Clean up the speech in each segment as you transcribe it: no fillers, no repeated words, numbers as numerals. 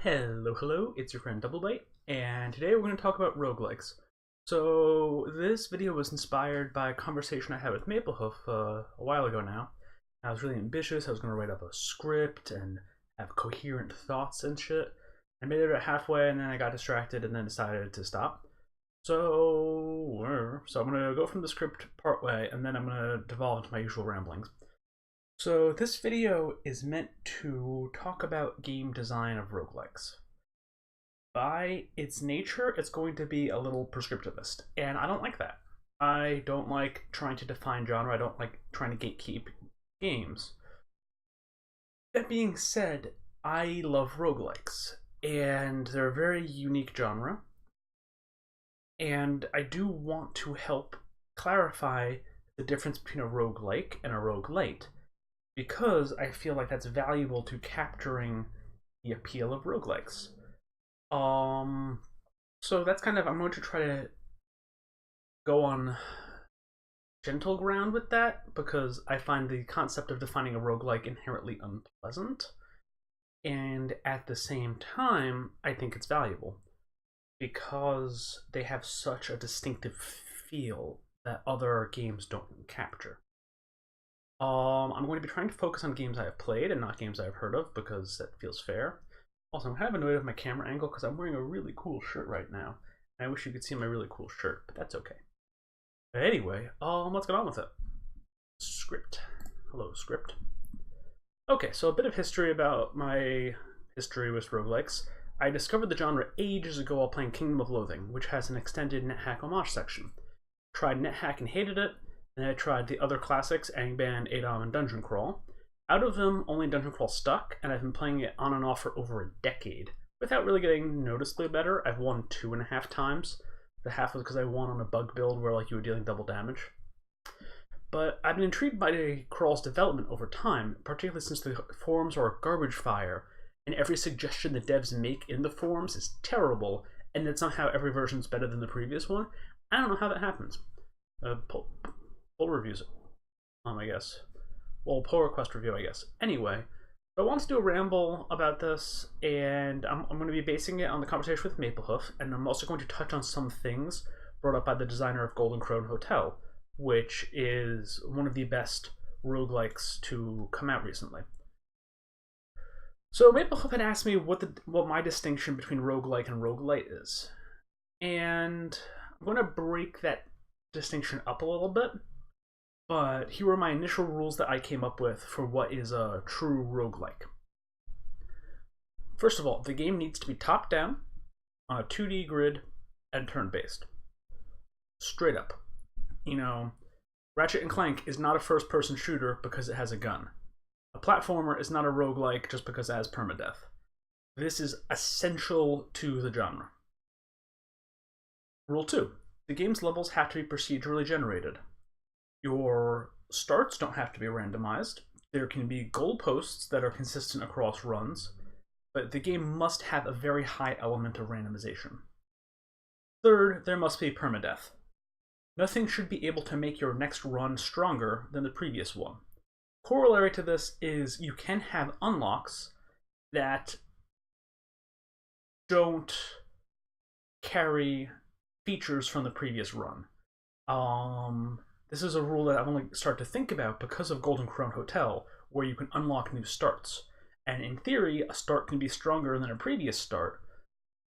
Hello, it's your friend Doublebite, and today we're going to talk about roguelikes. So, this video was inspired by a conversation I had with Maplehoof a while ago now. I was really ambitious, I was going to write up a script and have coherent thoughts and shit. I made it about halfway and then I got distracted and then decided to stop. So I'm going to go from the script partway and then I'm going to devolve into my usual ramblings. So this video is meant to talk about game design of roguelikes. By its nature, it's going to be a little prescriptivist, and I don't like that. I don't like trying to define genre, I don't like trying to gatekeep games. That being said, I love roguelikes, and they're a very unique genre, and I do want to help clarify the difference between a roguelike and a roguelite, because I feel like that's valuable to capturing the appeal of roguelikes. So that's kind of, I'm going to try to go on gentle ground with that, because I find the concept of defining a roguelike inherently unpleasant, and at the same time, I think it's valuable, because they have such a distinctive feel that other games don't capture. I'm going to be trying to focus on games I have played and not games I have heard of, because that feels fair. Also, I'm kind of annoyed with my camera angle because I'm wearing a really cool shirt right now. And I wish you could see my really cool shirt, but that's okay. But anyway, let's get on with it. Script. Hello, script. Okay, so a bit of history about my history with roguelikes. I discovered the genre ages ago while playing Kingdom of Loathing, which has an extended NetHack homage section. Tried NetHack and hated it. Then I tried the other classics, Angband, Adom, and Dungeon Crawl. Out of them, only Dungeon Crawl stuck, and I've been playing it on and off for over a decade, without really getting noticeably better. I've won 2.5 times. The half was because I won on a bug build where you were dealing double damage. But I've been intrigued by Crawl's development over time, particularly since the forums are a garbage fire, and every suggestion the devs make in the forums is terrible, and that somehow every version is better than the previous one. I don't know how that happens. Pull reviews, I guess. Well, pull request review, I guess. Anyway, I want to do a ramble about this, and I'm going to be basing it on the conversation with Maplehoof, and I'm also going to touch on some things brought up by the designer of Golden Crone Hotel, which is one of the best roguelikes to come out recently. So Maplehoof had asked me what my distinction between roguelike and roguelite is, and I'm going to break that distinction up a little bit. But here were my initial rules that I came up with for what is a true roguelike. First of all, the game needs to be top-down, on a 2D grid, and turn-based. Straight up. Ratchet & Clank is not a first-person shooter because it has a gun. A platformer is not a roguelike just because it has permadeath. This is essential to the genre. Rule 2. The game's levels have to be procedurally generated. Your starts don't have to be randomized. There can be goalposts that are consistent across runs, but the game must have a very high element of randomization. Third, there must be permadeath. Nothing should be able to make your next run stronger than the previous one. Corollary to this is you can have unlocks that don't carry features from the previous run. This is a rule that I've only started to think about because of Golden Crone Hotel, where you can unlock new starts. And in theory, a start can be stronger than a previous start,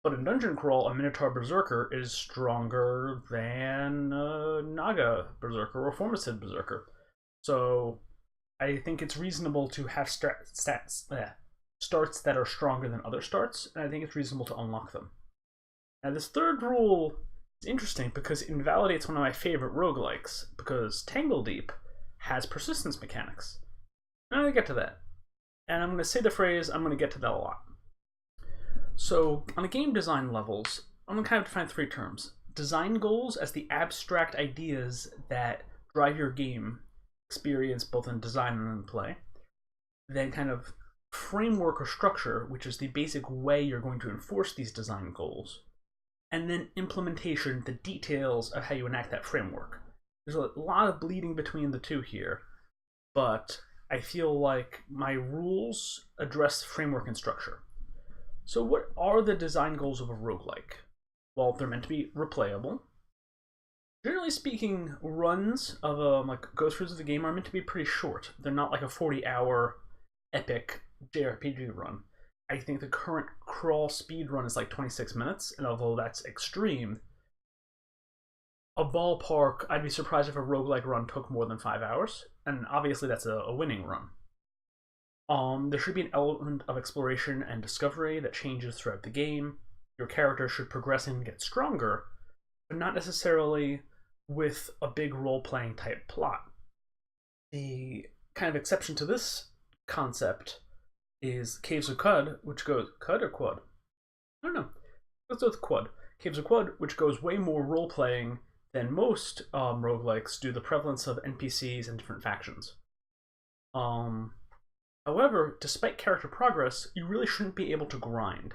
but in Dungeon Crawl, a Minotaur Berserker is stronger than a Naga Berserker or Formicid Berserker. So I think it's reasonable to have starts that are stronger than other starts, and I think it's reasonable to unlock them. Now this third rule is interesting because it invalidates one of my favorite roguelikes, because Tangle Deep has persistence mechanics. I'm going to get to that. And I'm going to say the phrase, I'm going to get to that a lot. So, on the game design levels, I'm going to kind of define 3 terms. Design goals as the abstract ideas that drive your game experience both in design and in play. Then kind of framework or structure, which is the basic way you're going to enforce these design goals. And then implementation, the details of how you enact that framework. There's a lot of bleeding between the two here, but I feel like my rules address framework and structure. So what are the design goals of a roguelike? Well, they're meant to be replayable. Generally speaking, runs of go-throughs of the game are meant to be pretty short. They're not like a 40-hour epic JRPG run. I think the current crawl speed run is like 26 minutes, and although that's extreme, a ballpark, I'd be surprised if a roguelike run took more than 5 hours, and obviously that's a winning run. There should be an element of exploration and discovery that changes throughout the game. Your character should progress and get stronger, but not necessarily with a big role-playing type plot. The kind of exception to this concept is Caves of Qud, which goes... Qud or Quad? I don't know. Let's go with Quad. Caves of Qud, which goes way more role-playing than most roguelikes due to the prevalence of NPCs and different factions. However, despite character progress, you really shouldn't be able to grind.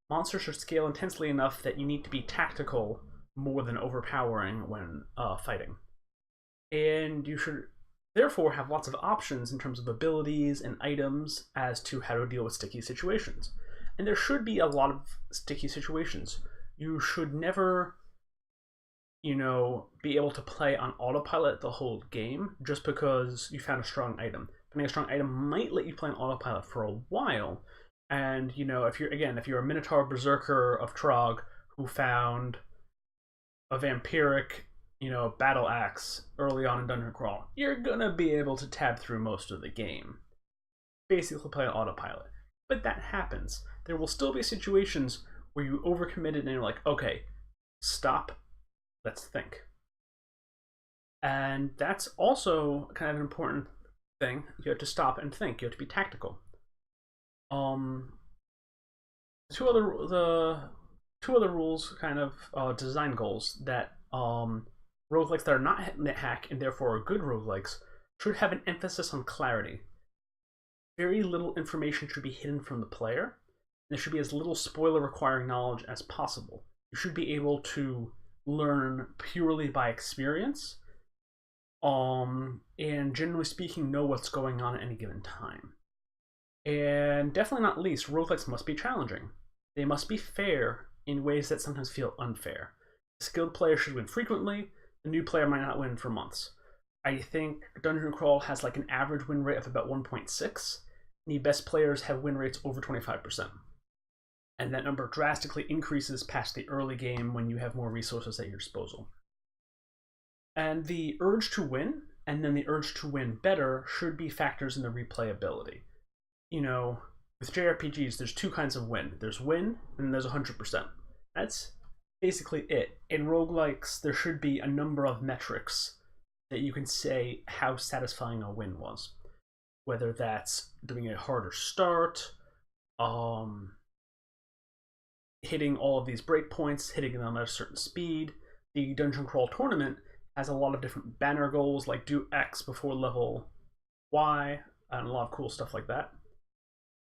Monsters should scale intensely enough that you need to be tactical more than overpowering when fighting. And you should therefore have lots of options in terms of abilities and items as to how to deal with sticky situations. And there should be a lot of sticky situations. You should never, be able to play on autopilot the whole game just because you found a strong item. Finding a strong item might let you play on autopilot for a while. And, if you're a Minotaur Berserker of Trog who found a vampiric, battle axe early on in Dungeon Crawl, you're gonna be able to tab through most of the game. Basically play on autopilot. But that happens. There will still be situations where you overcommitted and you're like, okay, stop, let's think. And that's also kind of an important thing. You have to stop and think. You have to be tactical. Two other rules, kind of design goals that roguelikes that are not hack and therefore are good roguelikes should have an emphasis on clarity. Very little information should be hidden from the player. There should be as little spoiler requiring knowledge as possible. You should be able to learn purely by experience, and generally speaking, know what's going on at any given time. And definitely not least, roguelikes must be challenging. They must be fair in ways that sometimes feel unfair. The skilled player should win frequently, the new player might not win for months. I think Dungeon Crawl has like an average win rate of about 1.6. The best players have win rates over 25%. And that number drastically increases past the early game when you have more resources at your disposal. And the urge to win, and then the urge to win better, should be factors in the replayability. With JRPGs, there's two kinds of win. There's win, and there's 100%. That's basically it. In roguelikes, there should be a number of metrics that you can say how satisfying a win was. Whether that's doing a harder start, hitting all of these breakpoints, hitting them at a certain speed. The Dungeon Crawl tournament has a lot of different banner goals, like do X before level Y, and a lot of cool stuff like that.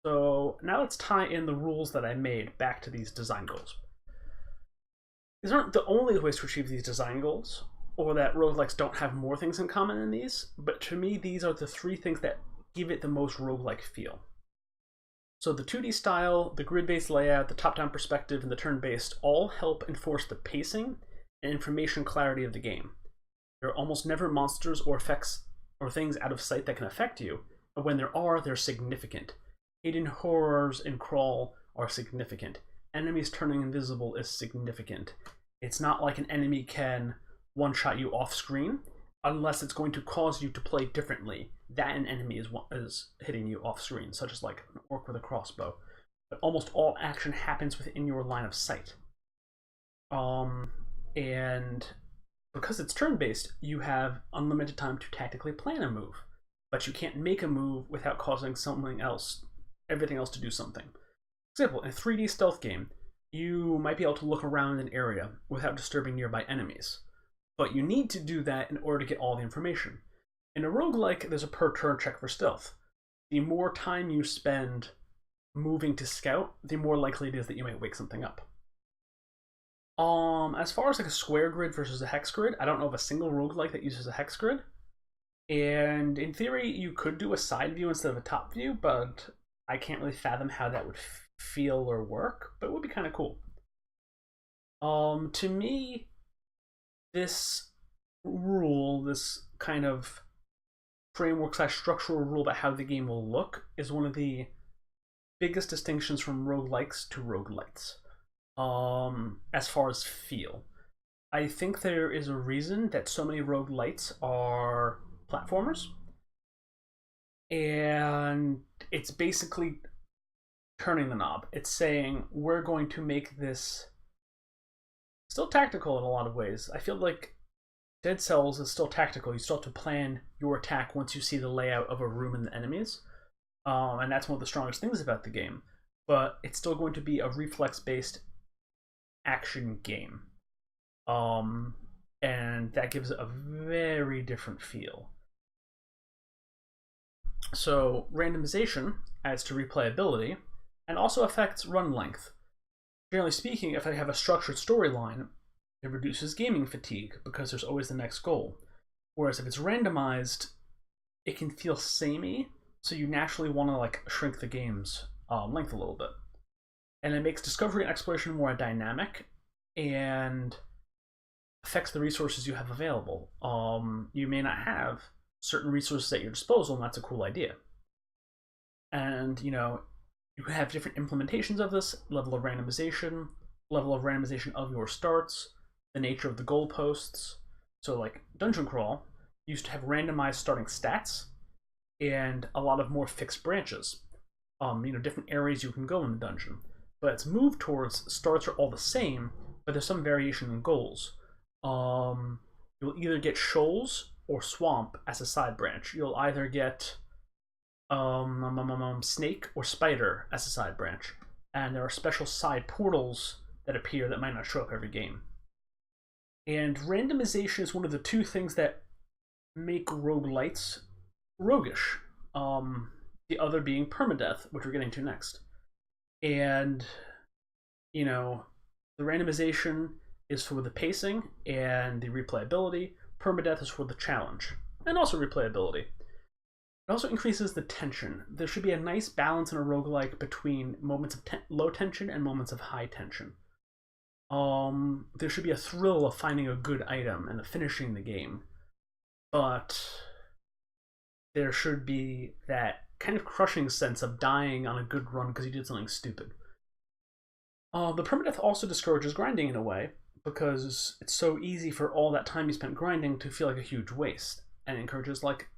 So now let's tie in the rules that I made back to these design goals. These aren't the only ways to achieve these design goals, or that roguelikes don't have more things in common than these, but to me these are the three things that give it the most roguelike feel. So the 2D style, the grid-based layout, the top-down perspective, and the turn-based all help enforce the pacing and information clarity of the game. There are almost never monsters or effects or things out of sight that can affect you, but when there are, they're significant. Hidden horrors in Crawl are significant. Enemies turning invisible is significant. It's not like an enemy can one-shot you off-screen, unless it's going to cause you to play differently. That an enemy is hitting you off-screen, such as like an orc with a crossbow. But almost all action happens within your line of sight. And because it's turn-based, you have unlimited time to tactically plan a move. But you can't make a move without causing everything else to do something. For example, in a 3D stealth game, you might be able to look around an area without disturbing nearby enemies. But you need to do that in order to get all the information. In a roguelike, there's a per turn check for stealth. The more time you spend moving to scout, the more likely it is that you might wake something up. As far as like a square grid versus a hex grid, I don't know of a single roguelike that uses a hex grid. And in theory, you could do a side view instead of a top view, but I can't really fathom how that would feel or work, but it would be kind of cool. To me, this rule, this kind of framework slash structural rule about how the game will look, is one of the biggest distinctions from roguelikes to roguelites. As far as feel, I think there is a reason that so many roguelites are platformers, and it's basically turning the knob. It's saying we're going to make this still tactical in a lot of ways. I feel like Dead Cells is still tactical. You still have to plan your attack once you see the layout of a room and the enemies, and that's one of the strongest things about the game. But it's still going to be a reflex-based action game, and that gives it a very different feel. So randomization adds to replayability and also affects run length. Generally speaking, if I have a structured storyline, it reduces gaming fatigue because there's always the next goal. Whereas if it's randomized, it can feel samey, so you naturally want to like shrink the game's length a little bit. And it makes discovery and exploration more dynamic and affects the resources you have available. You may not have certain resources at your disposal, and that's a cool idea. And you have different implementations of this level of randomization of your starts, the nature of the goalposts. So like Dungeon Crawl used to have randomized starting stats and a lot of more fixed branches. Different areas you can go in the dungeon. But it's moved towards starts are all the same, but there's some variation in goals. You'll either get shoals or swamp as a side branch. You'll either get snake or spider as a side branch, and there are special side portals that appear that might not show up every game. And randomization is one of the two things that make roguelites roguish. The other being permadeath, which we're getting to next. And the randomization is for the pacing and the replayability. Permadeath is for the challenge and also replayability. It also increases the tension. There should be a nice balance in a roguelike between moments of low tension and moments of high tension. There should be a thrill of finding a good item and of finishing the game. But there should be that kind of crushing sense of dying on a good run because you did something stupid. The permadeath also discourages grinding in a way, because it's so easy for all that time you spent grinding to feel like a huge waste, and encourages like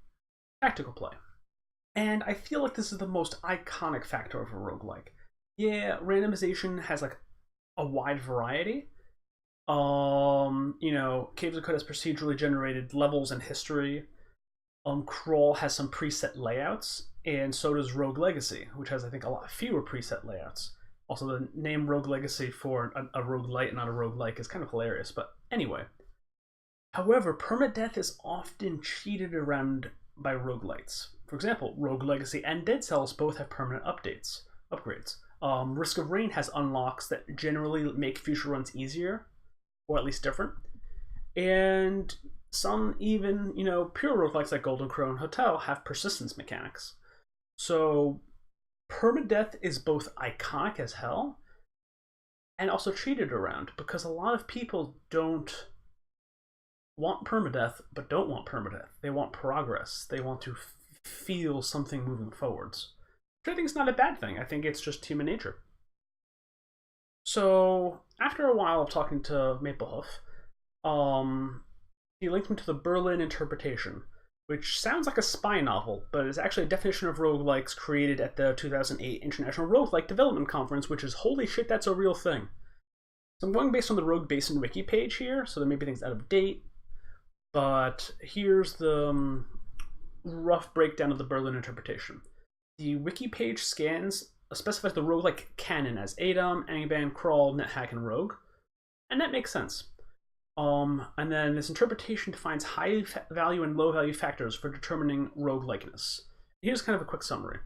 tactical play. And I feel like this is the most iconic factor of a roguelike. Yeah, randomization has like a wide variety. Caves of Code has procedurally generated levels and history. Crawl has some preset layouts, and so does Rogue Legacy, which has I think a lot fewer preset layouts. Also, the name Rogue Legacy for a roguelite and not a roguelike is kind of hilarious, but anyway. However, permadeath is often cheated around by roguelites. For example, Rogue Legacy and Dead Cells both have permanent upgrades. Risk of Rain has unlocks that generally make future runs easier, or at least different. And some even, pure roguelikes like Golden Crow and Hotel have persistence mechanics. So permadeath is both iconic as hell and also cheated around, because a lot of people don't want permadeath but don't want permadeath. They want progress. They want to feel something moving forwards, which I think is not a bad thing. I think it's just human nature. So after a while of talking to Maplehoof, he linked me to the Berlin Interpretation, which sounds like a spy novel, but is actually a definition of roguelikes created at the 2008 International Roguelike Development Conference, which is, holy shit, that's a real thing. So I'm going based on the Rogue Basin wiki page here, so there may be things out of date, but here's the rough breakdown of the Berlin Interpretation. The wiki page specifies the roguelike canon as Adam, Angband, Crawl, NetHack, and Rogue, and that makes sense. And then this interpretation defines high value and low value factors for determining roguelikeness. Here's kind of a quick summary.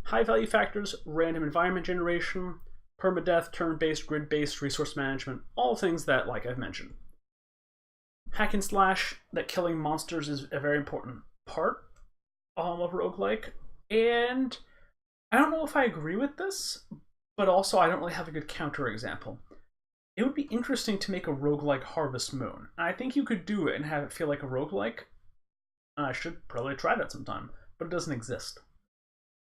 High value factors: random environment generation, permadeath, turn-based, grid-based, resource management, all things that, like I've mentioned. Hack and slash, that killing monsters is a very important part of roguelike. And I don't know if I agree with this, but also I don't really have a good counterexample. It would be interesting to make a roguelike Harvest Moon. And I think you could do it and have it feel like a roguelike. I should probably try that sometime, but it doesn't exist.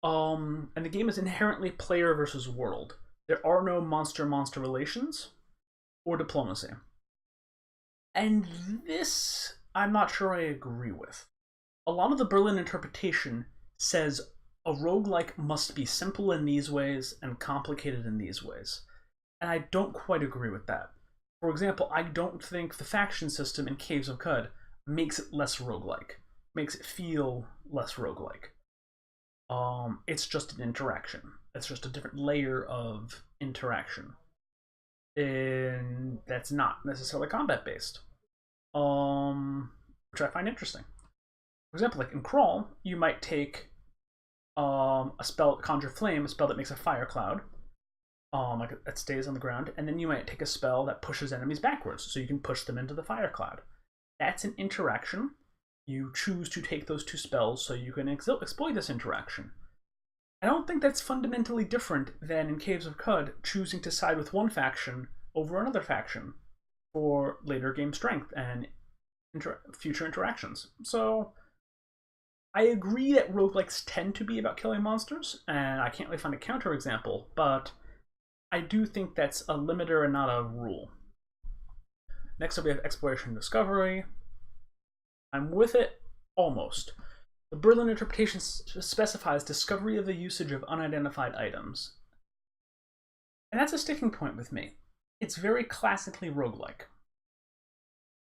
And the game is inherently player versus world. There are no monster-monster relations or diplomacy. And this, I'm not sure I agree with. A lot of the Berlin interpretation says a roguelike must be simple in these ways and complicated in these ways. And I don't quite agree with that. For example, I don't think the faction system in Caves of Qud makes it less roguelike, makes it feel less roguelike. It's just an interaction. It's just a different layer of interaction. And that's not necessarily combat based. Which I find interesting. For example, like in Crawl, you might take a spell, Conjure Flame, a spell that makes a fire cloud, like that stays on the ground, and then you might take a spell that pushes enemies backwards, so you can push them into the fire cloud. That's an interaction. You choose to take those two spells so you can exploit this interaction. I don't think that's fundamentally different than in Caves of Qud choosing to side with one faction over another faction for later game strength and future interactions. So I agree that roguelikes tend to be about killing monsters, and I can't really find a counterexample, but I do think that's a limiter and not a rule. Next up we have Exploration and Discovery. I'm with it, almost. The Berlin interpretation specifies discovery of the usage of unidentified items. And that's a sticking point with me. It's very classically roguelike.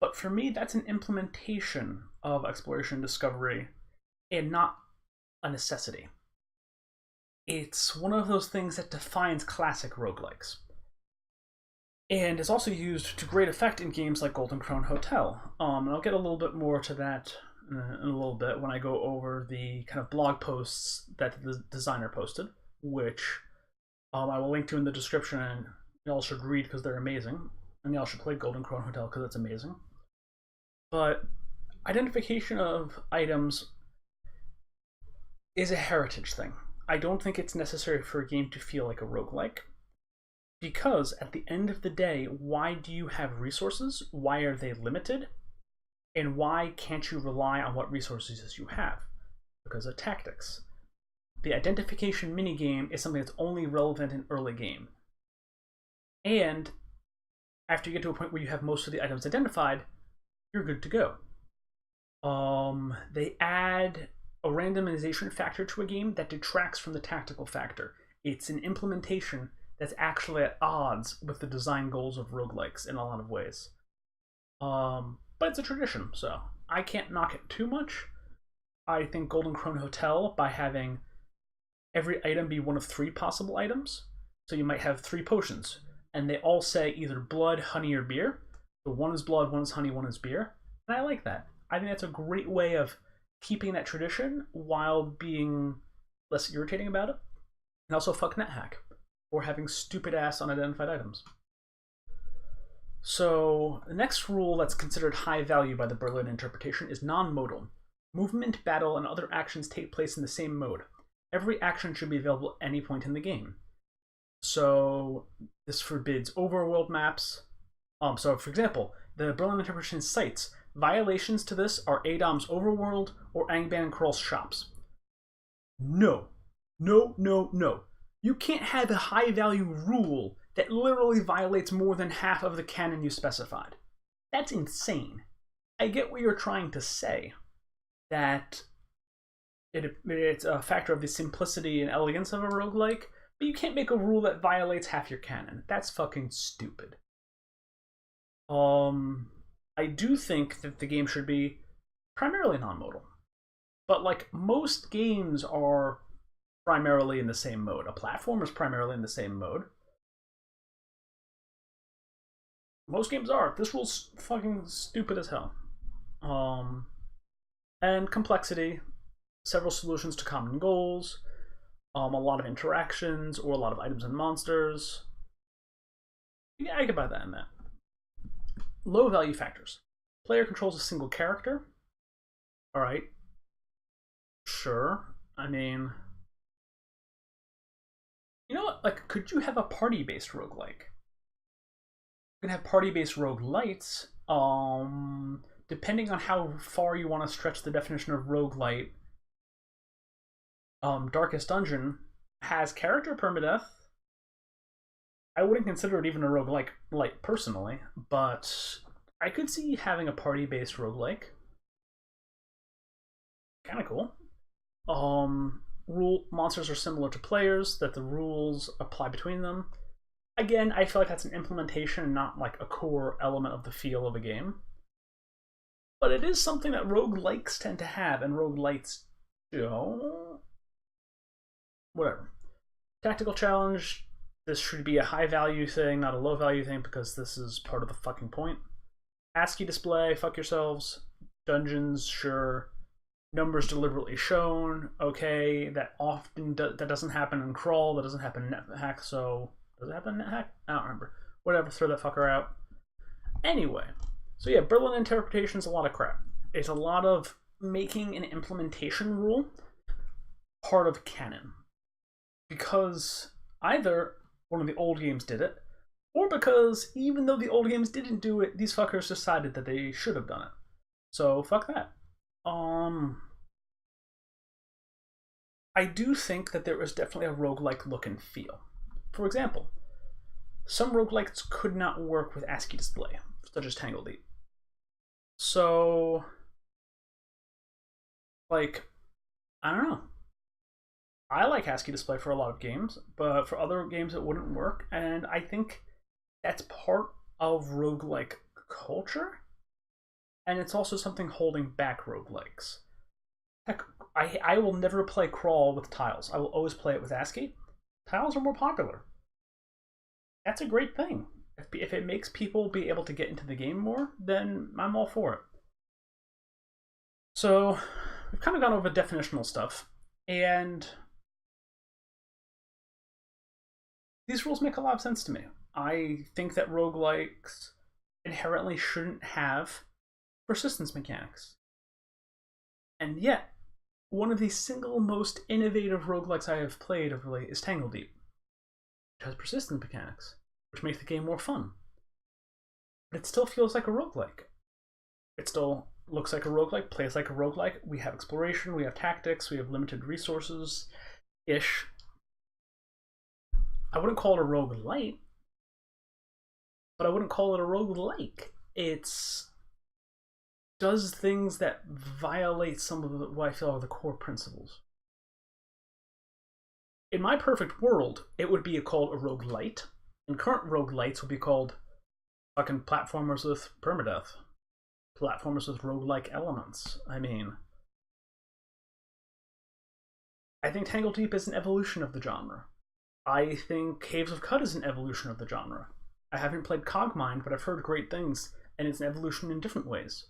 But for me, that's an implementation of exploration and discovery and not a necessity. It's one of those things that defines classic roguelikes. And is also used to great effect in games like Golden Krone Hotel. And I'll get a little bit more to that in a little bit when I go over the kind of blog posts that the designer posted, which I will link to in the description, and y'all should read because they're amazing. And y'all should play Golden Krone Hotel because it's amazing. But identification of items is a heritage thing. I don't think it's necessary for a game to feel like a roguelike. Because at the end of the day, why do you have resources? Why are they limited? And why can't you rely on what resources you have? Because of tactics. The identification minigame is something that's only relevant in early game. And after you get to a point where you have most of the items identified, you're good to go. They add a randomization factor to a game that detracts from the tactical factor. It's an implementation that's actually at odds with the design goals of roguelikes in a lot of ways. But it's a tradition, so I can't knock it too much. I think Golden Krone Hotel, by having every item be one of 3 possible items, so you might have 3 potions, and they all say either blood, honey, or beer. So one is blood, one is honey, one is beer. And I like that. I think that's a great way of keeping that tradition while being less irritating about it. And also fuck NetHack for having stupid ass unidentified items. So the next rule that's considered high value by the Berlin interpretation is non-modal. Movement, battle, and other actions take place in the same mode. Every action should be available at any point in the game. So this forbids overworld maps. So for example, the Berlin interpretation cites violations to this are Adom's overworld or Angband and Krol's shops. No. No, no, no. You can't have a high value rule that literally violates more than half of the canon you specified. That's insane. I get what you're trying to say, that it's a factor of the simplicity and elegance of a roguelike, but you can't make a rule that violates half your canon. That's fucking stupid. I do think that the game should be primarily non-modal. But like most games are primarily in the same mode. A platform is primarily in the same mode. Most games are. This rule's fucking stupid as hell. And complexity, several solutions to common goals, a lot of interactions, or a lot of items and monsters. Yeah, I could buy that in that. Low value factors. Player controls a single character. Alright. Sure. I mean, You know what? Like, could you have a party-based roguelike? You can have party-based roguelites. Depending on how far you want to stretch the definition of roguelite, Darkest Dungeon has character permadeath. I wouldn't consider it even a roguelike light personally, but I could see having a party-based roguelike. Kind of cool. Rule monsters are similar to players, that the rules apply between them. Again, I feel like that's an implementation, not like a core element of the feel of a game. But it is something that roguelikes tend to have, and roguelites don't. Whatever. Tactical challenge. This should be a high value thing, not a low value thing, because this is part of the fucking point. ASCII display, fuck yourselves. Dungeons, sure. Numbers deliberately shown, okay. That often that doesn't happen in Crawl, that doesn't happen in NetHack, so does it happen in NetHack? I don't remember. Whatever, throw that fucker out. Anyway, so yeah, Berlin interpretation is a lot of crap. It's a lot of making an implementation rule part of canon. Because either one of the old games did it, or because even though the old games didn't do it, these fuckers decided that they should have done it. So fuck that. I do think that there is definitely a roguelike look and feel. For example, some roguelikes could not work with ASCII display, such as Tangled Deep. So, like, I don't know. I like ASCII display for a lot of games, but for other games it wouldn't work, and I think that's part of roguelike culture, and it's also something holding back roguelikes. Heck, I will never play Crawl with tiles. I will always play it with ASCII. Tiles are more popular. That's a great thing. If it makes people be able to get into the game more, then I'm all for it. So, we've kind of gone over definitional stuff, and these rules make a lot of sense to me. I think that roguelikes inherently shouldn't have persistence mechanics. And yet, one of the single most innovative roguelikes I have played of late is Tangled Deep, which has persistence mechanics, which makes the game more fun. But it still feels like a roguelike. It still looks like a roguelike, plays like a roguelike. We have exploration, we have tactics, we have limited resources-ish. I wouldn't call it a roguelite, but I wouldn't call it a roguelike. It's does things that violate some of what I feel are the core principles. In my perfect world, it would be called a roguelite, and current roguelites would be called fucking platformers with permadeath. Platformers with roguelike elements. I mean, I think Tangled Deep is an evolution of the genre. I think Caves of Cut is an evolution of the genre. I haven't played Cogmind, but I've heard great things, and it's an evolution in different ways.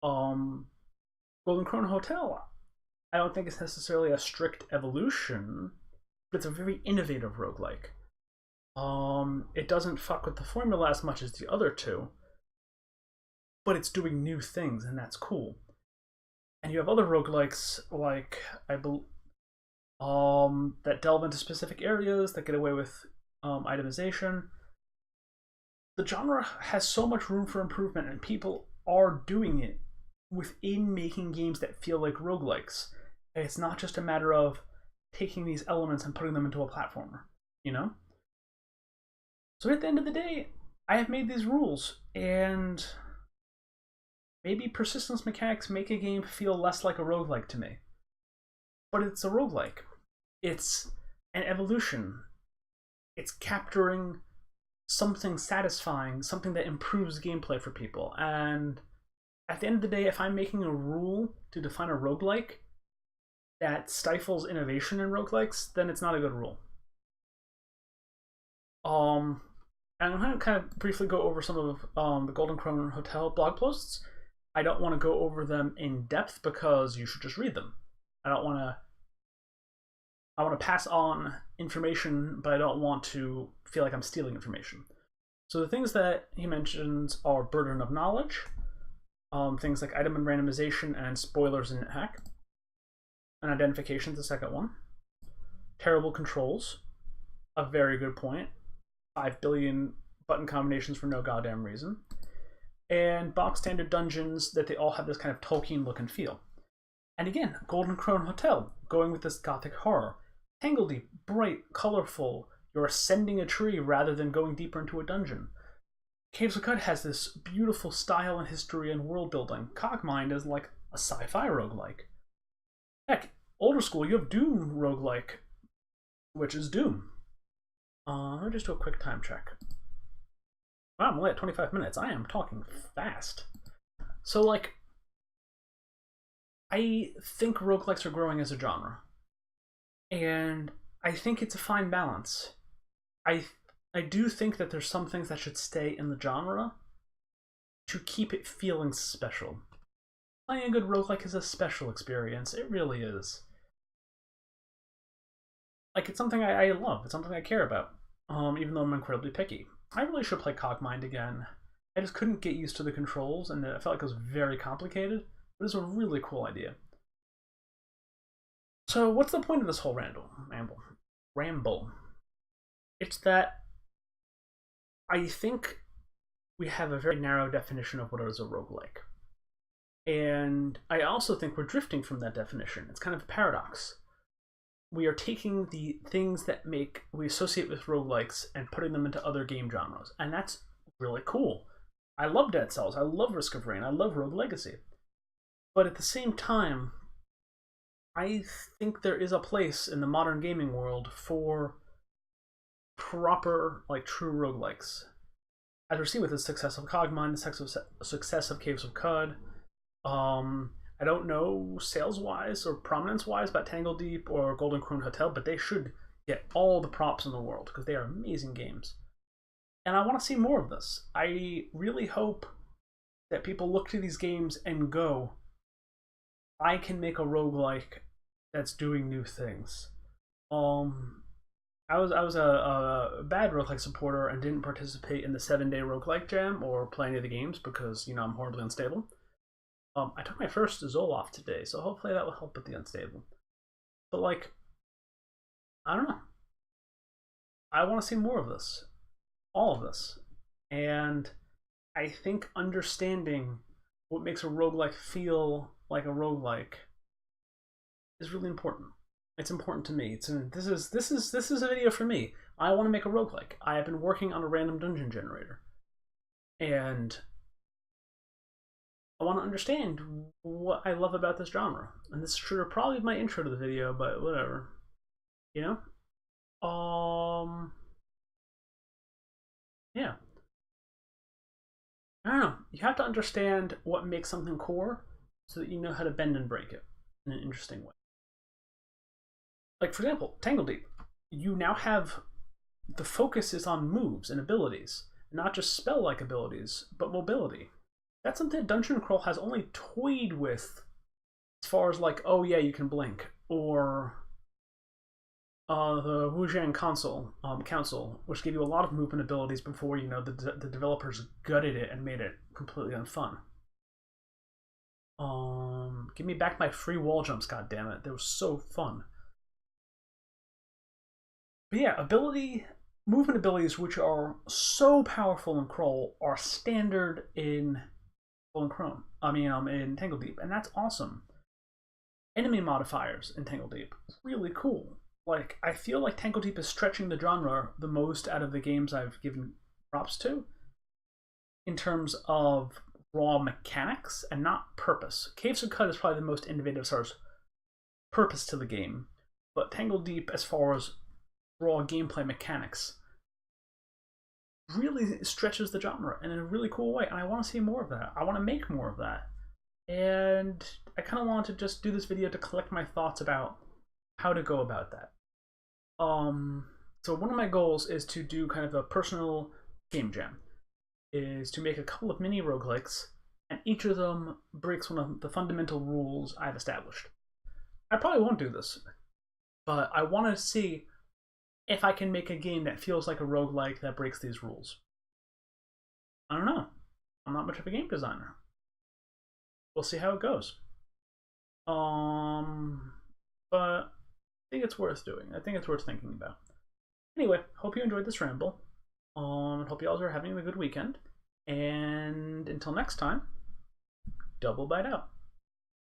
Golden Krone Hotel, I don't think it's necessarily a strict evolution, but it's a very innovative roguelike. It doesn't fuck with the formula as much as the other two, but it's doing new things, and that's cool. And you have other roguelikes like that delve into specific areas that get away with itemization. The genre has so much room for improvement, and people are doing it within making games that feel like roguelikes. And it's not just a matter of taking these elements and putting them into a platformer, you know? So at the end of the day, I have made these rules, and maybe persistence mechanics make a game feel less like a roguelike to me. But it's a roguelike. It's an evolution. It's capturing something satisfying, something that improves gameplay for people. And at the end of the day, if I'm making a rule to define a roguelike that stifles innovation in roguelikes, then it's not a good rule. And I'm going to kind of briefly go over some of the Golden Krone Hotel blog posts. I don't want to go over them in depth because you should just read them. I want to pass on information, but I don't want to feel like I'm stealing information. So the things that he mentions are burden of knowledge, things like item and randomization and spoilers in NetHack, and identification is the second one. Terrible controls, a very good point. 5 billion button combinations for no goddamn reason. And box standard dungeons that they all have this kind of Tolkien look and feel. And again, Golden Crone Hotel, going with this gothic horror. Tangledeep, bright, colorful. You're ascending a tree rather than going deeper into a dungeon. Caves of Qud has this beautiful style and history and world building. Cogmind is like a sci-fi roguelike. Heck, older school, you have Doom roguelike, which is Doom. Let me just do a quick time check. Wow, I'm only at 25 minutes. I am talking fast. So, like, I think roguelikes are growing as a genre. And I think it's a fine balance. I do think that there's some things that should stay in the genre to keep it feeling special. Playing a good roguelike is a special experience. It really is. Like, it's something I love. It's something I care about. Even though I'm incredibly picky. I really should play Cogmind again. I just couldn't get used to the controls, and I felt like it was very complicated. But it's a really cool idea. So, what's the point of this whole ramble? It's that I think we have a very narrow definition of what is a roguelike. And I also think we're drifting from that definition. It's kind of a paradox. We are taking the things that we associate with roguelikes and putting them into other game genres. And that's really cool. I love Dead Cells. I love Risk of Rain. I love Rogue Legacy. But at the same time, I think there is a place in the modern gaming world for proper, like, true roguelikes. As we see with the success of Cogmind, the success of Caves of Qud. I don't know sales-wise or prominence-wise about Tangledeep or Golden Crone Hotel, but they should get all the props in the world because they are amazing games. And I want to see more of this. I really hope that people look to these games and go, I can make a roguelike that's doing new things. I was a bad roguelike supporter and didn't participate in the 7-day roguelike jam or play any of the games because, I'm horribly unstable. I took my first Zoloft today, so hopefully that will help with the unstable. But, like, I don't know. I want to see more of this. All of this. And I think understanding what makes a roguelike feel like a roguelike is really important. It's important to me. This is a video for me. I want to make a roguelike. I have been working on a random dungeon generator. And I want to understand what I love about this genre. And this should probably be my intro to the video, but whatever. Yeah. I don't know. You have to understand what makes something core so that you know how to bend and break it in an interesting way. Like, for example, Tangledeep. You now have the focus is on moves and abilities, not just spell-like abilities, but mobility. That's something that Dungeon Crawl has only toyed with as far as, like, oh yeah, you can blink, or the Wujiang Council, which gave you a lot of movement abilities before, the developers gutted it and made it completely unfun. Give me back my free wall jumps, goddammit. They were so fun. But yeah, movement abilities which are so powerful in Crawl are standard in in Tangledeep, and that's awesome. Enemy modifiers in Tangledeep, really cool. Like, I feel like Tangledeep is stretching the genre the most out of the games I've given props to in terms of raw mechanics and not purpose. Caves of Qud is probably the most innovative as far as purpose to the game, but Tangledeep, as far as raw gameplay mechanics, really stretches the genre in a really cool way, and I want to see more of that. I want to make more of that. And I kind of want to just do this video to collect my thoughts about how to go about that. So one of my goals is to do kind of a personal game jam, is to make a couple of mini roguelikes, and each of them breaks one of the fundamental rules I've established. I probably won't do this, but I want to see if I can make a game that feels like a roguelike that breaks these rules. I don't know. I'm not much of a game designer. We'll see how it goes. But I think it's worth doing. I think it's worth thinking about. Anyway, hope you enjoyed this ramble. Hope you all are having a good weekend. And until next time, double bite out.